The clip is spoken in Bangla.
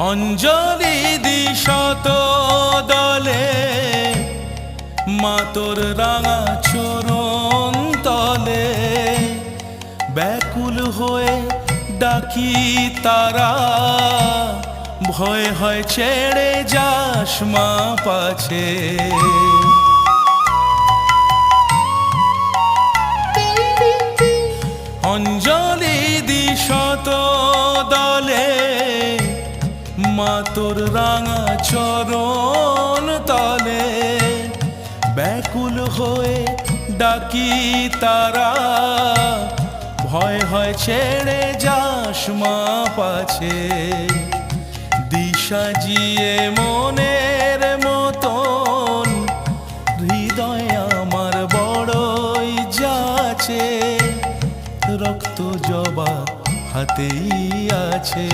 অঞ্জলি দিশত দলে মা তোর রাঙা চরণ তলে ব্যাকুল হয়ে ডাকি তারা ভয় হয় ছেড়ে যাস মা পাছে অঞ্জলি দিশত দলে মা তোর রাঙা চরণ তলে ব্যাকুল হয়ে ডাকি তারা ভয় হয় ছেড়ে যাস মা পাছে দিশা জিয়ে মনের মতন হৃদয় আমার বড়ই যাচ্ছে রক্ত জবা হাতেই আছে।